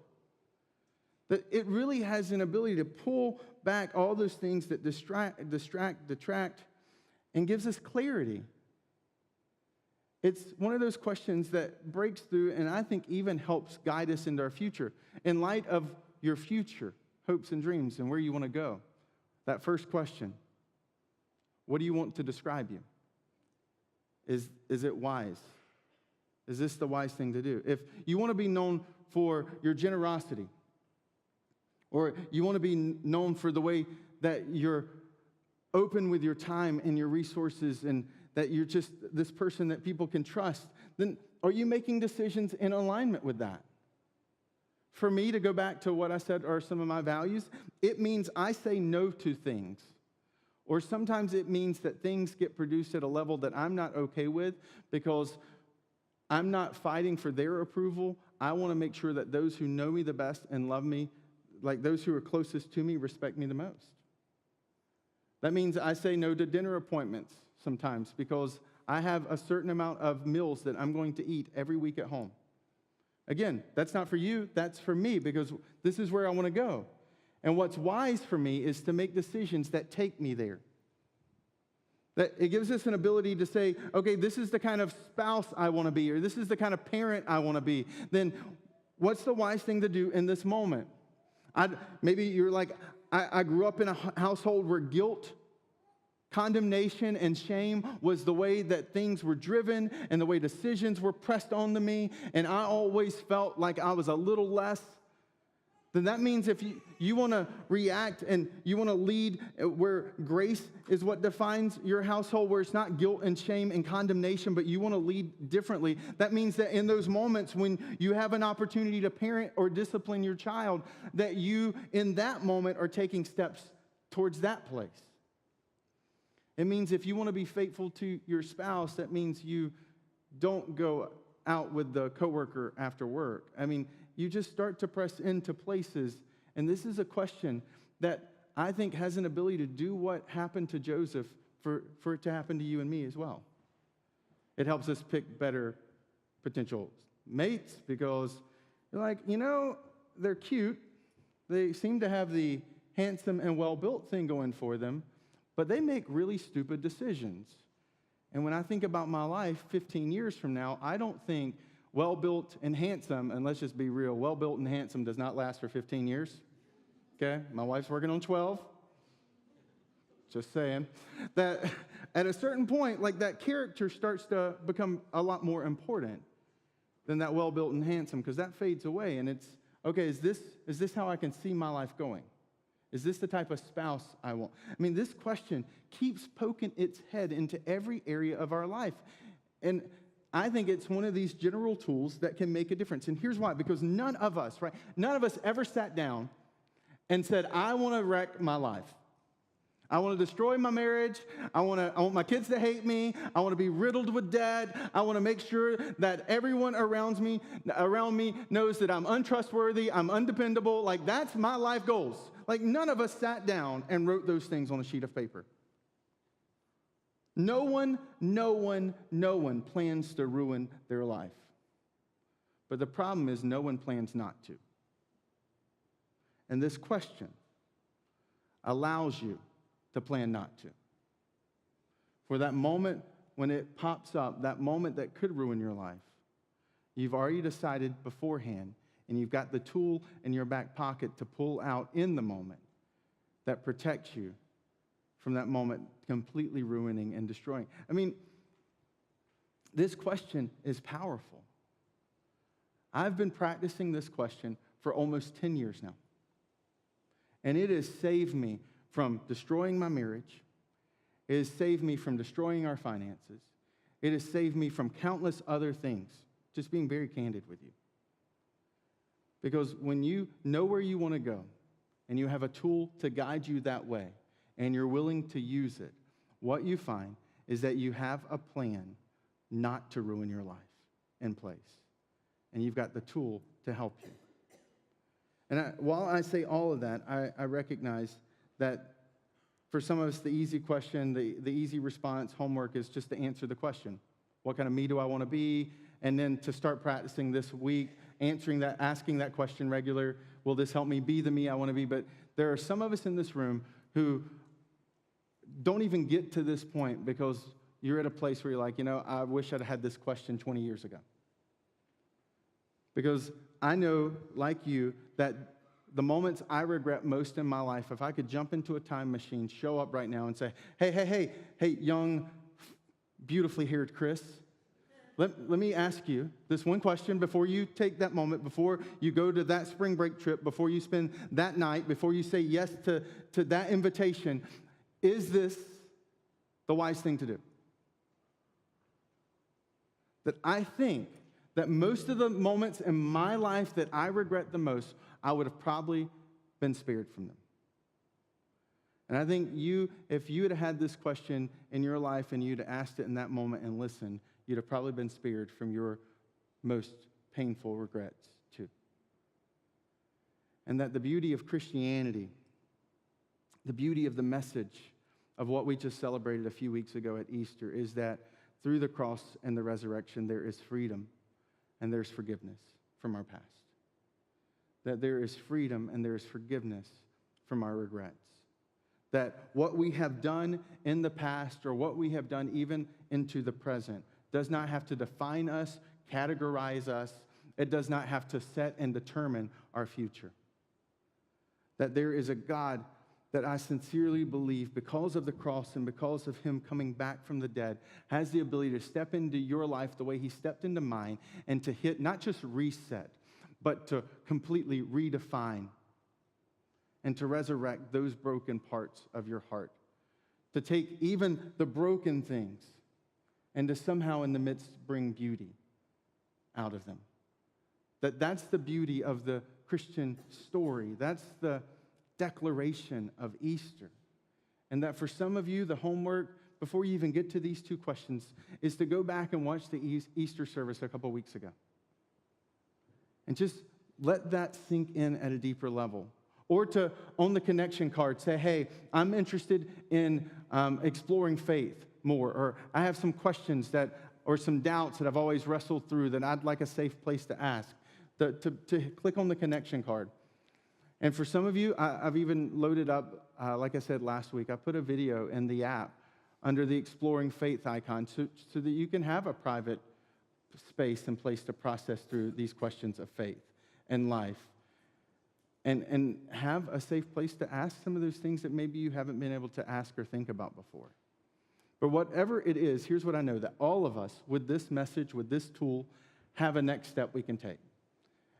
Speaker 3: That it really has an ability to pull back all those things that detract, and gives us clarity. It's one of those questions that breaks through and I think even helps guide us into our future. In light of your future, hopes and dreams, and where you want to go, that first question, what do you want to describe you? Is it wise? Is this the wise thing to do? If you want to be known for your generosity, or you want to be known for the way that you're open with your time and your resources, and that you're just this person that people can trust, then are you making decisions in alignment with that? For me, to go back to what I said are some of my values, it means I say no to things. Or sometimes it means that things get produced at a level that I'm not okay with because I'm not fighting for their approval. I want to make sure that those who know me the best and love me, like those who are closest to me, respect me the most. That means I say no to dinner appointments sometimes because I have a certain amount of meals that I'm going to eat every week at home. Again, that's not for you, that's for me because this is where I want to go. And what's wise for me is to make decisions that take me there. That it gives us an ability to say, okay, this is the kind of spouse I want to be, or this is the kind of parent I want to be. Then what's the wise thing to do in this moment? Maybe you're like, I grew up in a household where guilt, condemnation, and shame was the way that things were driven and the way decisions were pressed onto me, and I always felt like I was a little less. Then that means if you want to react and you want to lead where grace is what defines your household, where it's not guilt and shame and condemnation, but you want to lead differently, that means that in those moments when you have an opportunity to parent or discipline your child, that you in that moment are taking steps towards that place. It means if you want to be faithful to your spouse, that means you don't go out with the coworker after work. I mean, you just start to press into places. And this is a question that I think has an ability to do what happened to Joseph for it to happen to you and me as well. It helps us pick better potential mates because you're like, they're cute. They seem to have the handsome and well-built thing going for them, but they make really stupid decisions. And when I think about my life 15 years from now, I don't think well-built and handsome, and let's just be real, well-built and handsome does not last for 15 years. Okay? My wife's working on 12. Just saying. That at a certain point, like that character starts to become a lot more important than that well-built and handsome, because that fades away. And it's, okay, is this how I can see my life going? Is this the type of spouse I want? I mean, this question keeps poking its head into every area of our life. And I think it's one of these general tools that can make a difference. And here's why. Because none of us ever sat down and said, I want to wreck my life. I want to destroy my marriage. I want my kids to hate me. I want to be riddled with debt. I want to make sure that everyone around me knows that I'm untrustworthy, I'm undependable. Like, that's my life goals. Like, none of us sat down and wrote those things on a sheet of paper. No one plans to ruin their life. But the problem is no one plans not to. And this question allows you to plan not to. For that moment when it pops up, that moment that could ruin your life, you've already decided beforehand, and you've got the tool in your back pocket to pull out in the moment that protects you from that moment completely ruining and destroying. I mean, this question is powerful. I've been practicing this question for almost 10 years now. And it has saved me from destroying my marriage. It has saved me from destroying our finances. It has saved me from countless other things, just being very candid with you. Because when you know where you want to go, and you have a tool to guide you that way, and you're willing to use it, what you find is that you have a plan not to ruin your life in place. And you've got the tool to help you. And while I say all of that, I recognize that for some of us, the easy question, the easy response, homework is just to answer the question. What kind of me do I want to be? And then to start practicing this week, answering that, asking that question regular. Will this help me be the me I want to be? But there are some of us in this room who don't even get to this point because you're at a place where you're like, I wish I'd had this question 20 years ago. Because I know, like you, that the moments I regret most in my life, if I could jump into a time machine, show up right now and say, hey, young, beautifully haired Chris, let me ask you this one question before you take that moment, before you go to that spring break trip, before you spend that night, before you say yes to that invitation. Is this the wise thing to do? That I think that most of the moments in my life that I regret the most, I would have probably been spared from them. And I think if you had had this question in your life and you'd asked it in that moment and listened, you'd have probably been spared from your most painful regrets too. And that the beauty of Christianity, the beauty of the message of what we just celebrated a few weeks ago at Easter is that through the cross and the resurrection, there is freedom and there's forgiveness from our past. That there is freedom and there is forgiveness from our regrets. That what we have done in the past or what we have done even into the present does not have to define us, categorize us. It does not have to set and determine our future. That there is a God that I sincerely believe, because of the cross and because of him coming back from the dead, has the ability to step into your life the way he stepped into mine and to hit, not just reset, but to completely redefine and to resurrect those broken parts of your heart. To take even the broken things and to somehow in the midst bring beauty out of them. That's the beauty of the Christian story. That's the declaration of Easter. And that for some of you, the homework, before you even get to these two questions, is to go back and watch the Easter service a couple weeks ago. And just let that sink in at a deeper level. Or to, on the connection card, say, hey, I'm interested in exploring faith more. Or I have some questions or some doubts that I've always wrestled through that I'd like a safe place to ask. To click on the connection card. And for some of you, I've even loaded up, like I said last week, I put a video in the app under the Exploring Faith icon so that you can have a private space and place to process through these questions of faith and life. And have a safe place to ask some of those things that maybe you haven't been able to ask or think about before. But whatever it is, here's what I know, that all of us, with this message, with this tool, have a next step we can take.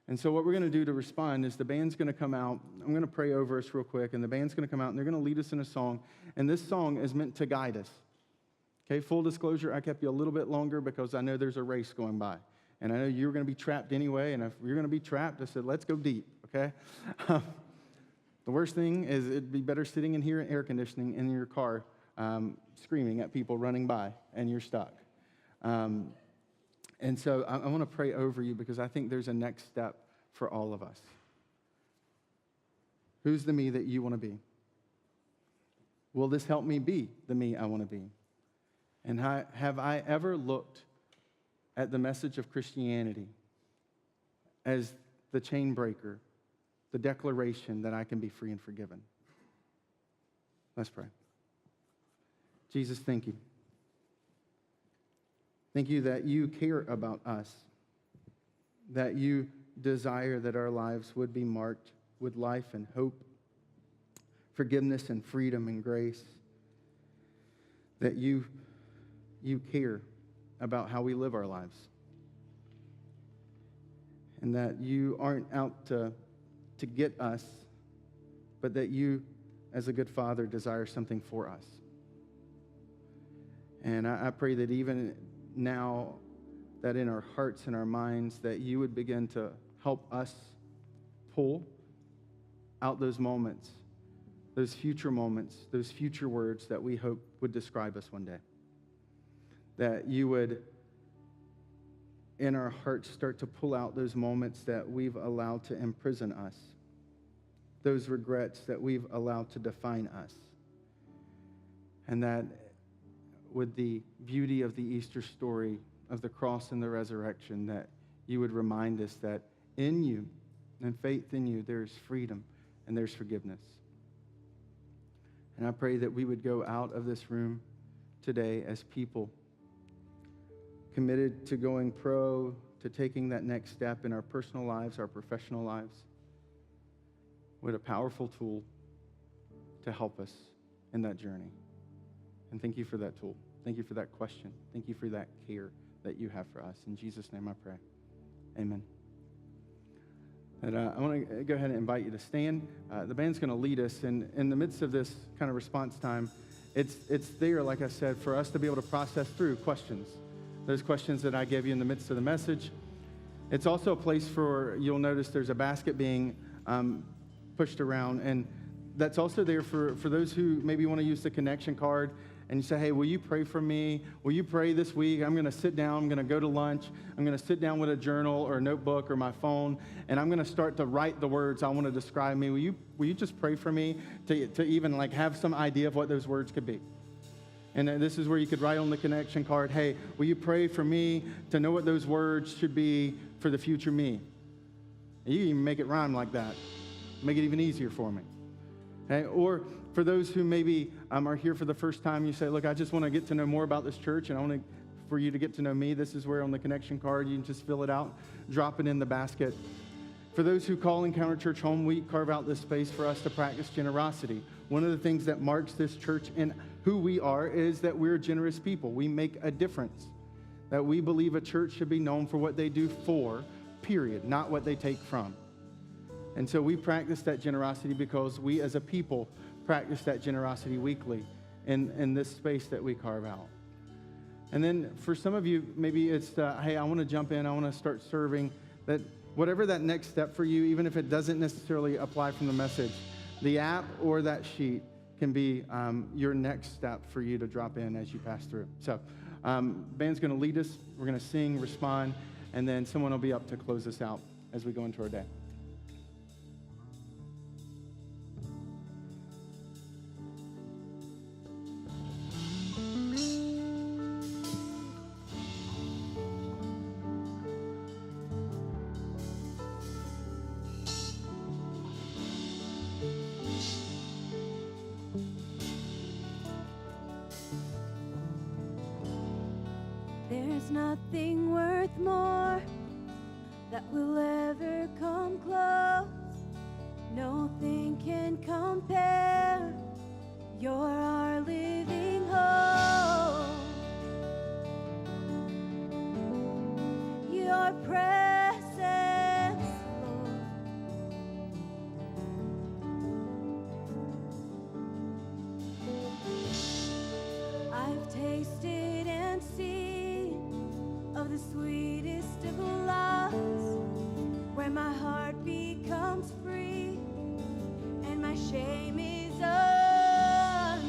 Speaker 3: And so what we're going to do to respond is the band's going to come out. I'm going to pray over us real quick, and the band's going to come out, and they're going to lead us in a song. And this song is meant to guide us. Okay, full disclosure, I kept you a little bit longer because I know there's a race going by. And I know you're going to be trapped anyway, and if you're going to be trapped, I said, let's go deep, okay? The worst thing is it'd be better sitting in here in air conditioning in your car screaming at people running by, and you're stuck. And so I want to pray over you because I think there's a next step for all of us. Who's the me that you want to be? Will this help me be the me I want to be? And have I ever looked at the message of Christianity as the chain breaker, the declaration that I can be free and forgiven? Let's pray. Jesus, thank you. Thank you that you care about us, that you desire that our lives would be marked with life and hope, forgiveness and freedom and grace, that you care about how we live our lives, and that you aren't out to get us, but that you, as a good father, desire something for us. And I pray that even now, that in our hearts and our minds, that you would begin to help us pull out those moments, those future moments, those future words that we hope would describe us one day. That you would, in our hearts, start to pull out those moments that we've allowed to imprison us, those regrets that we've allowed to define us. And that with the beauty of the Easter story of the cross and the resurrection, that you would remind us that in you and faith in you, there's freedom and there's forgiveness. And I pray that we would go out of this room today as people committed to going to taking that next step in our personal lives, our professional lives, with a powerful tool to help us in that journey. And thank you for that tool. Thank you for that question. Thank you for that care that you have for us. In Jesus' name I pray. Amen. And I want to go ahead and invite you to stand. The band's going to lead us. And in the midst of this kind of response time, it's there, like I said, for us to be able to process through questions. Those questions that I gave you in the midst of the message. It's also a place for, you'll notice there's a basket being pushed around. And that's also there for those who maybe want to use the connection card. And you say, hey, will you pray for me? Will you pray this week? I'm going to sit down. I'm going to go to lunch. I'm going to sit down with a journal or a notebook or my phone, and I'm going to start to write the words I want to describe me. Will you just pray for me to even like have some idea of what those words could be? And this is where you could write on the connection card, hey, will you pray for me to know what those words should be for the future me? And you can even make it rhyme like that. Make it even easier for me. Okay? Or for those who maybe are here for the first time, you say, look, I just want to get to know more about this church, and I want for you to get to know me. This is where on the connection card, you can just fill it out, drop it in the basket. For those who call Encounter Church home, we carve out this space for us to practice generosity. One of the things that marks this church and who we are is that we're generous people. We make a difference. That we believe a church should be known for what they do for, period, not what they take from. And so we practice that generosity because we as a people practice that generosity weekly in this space that we carve out. And then for some of you, maybe it's, hey, I want to jump in, I want to start serving. That whatever that next step for you, even if it doesn't necessarily apply from the message, the app or that sheet can be your next step for you to drop in as you pass through. So band's going to lead us. We're going to sing, respond, and then someone will be up to close us out as we go into our day.
Speaker 1: There's nothing worth more that will ever come close. Nothing can compare. You're our living hope. Your presence, Lord. I've tasted and seen of the sweetest of loves, where my heart becomes free and my shame is undone.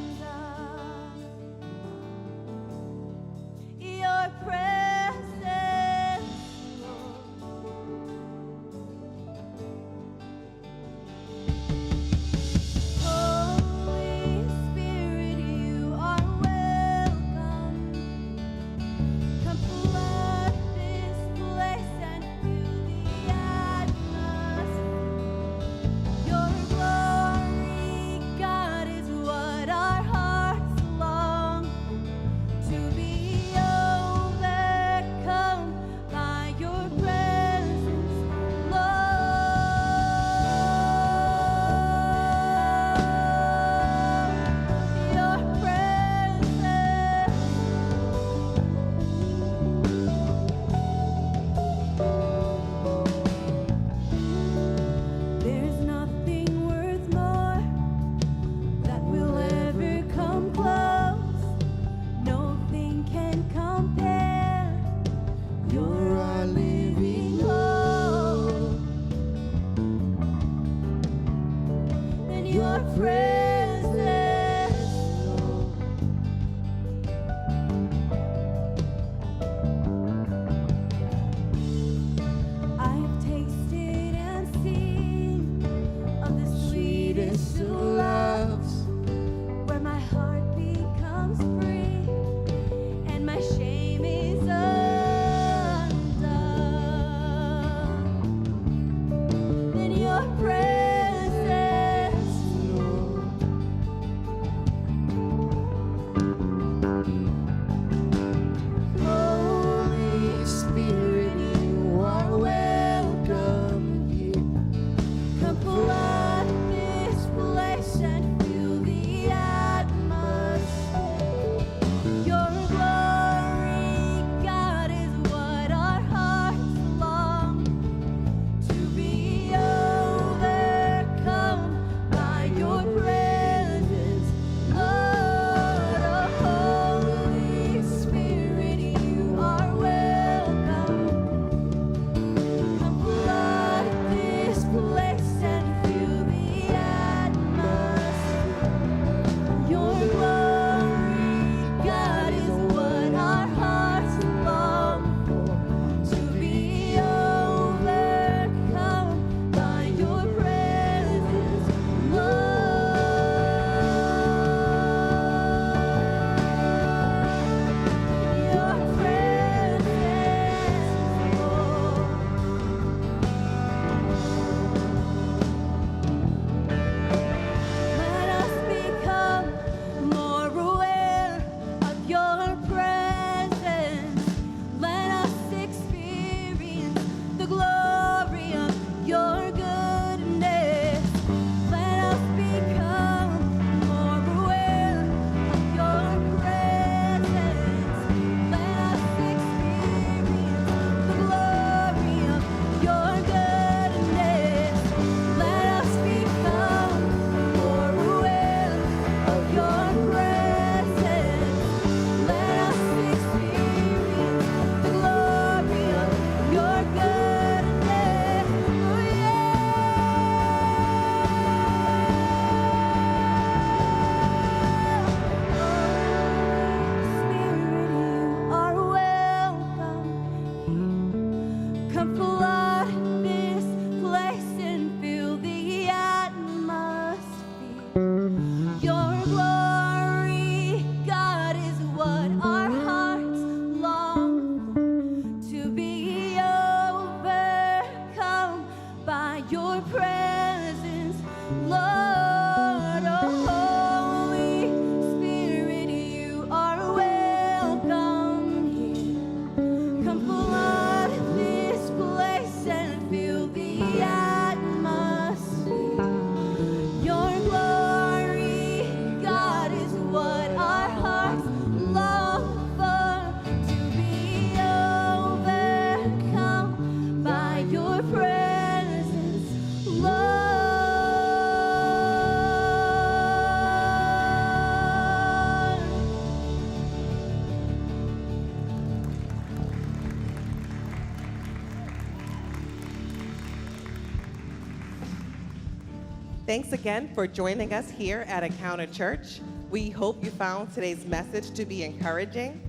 Speaker 4: Thanks again for joining us here at Encounter Church. We hope you found today's message to be encouraging.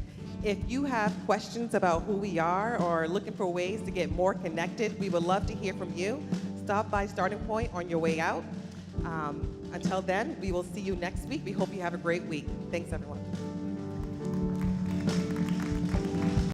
Speaker 4: If you have questions about who we are or looking for ways to get more connected, we would love to hear from you. Stop by Starting Point on your way out. Until then, we will see you next week. We hope you have a great week. Thanks, everyone.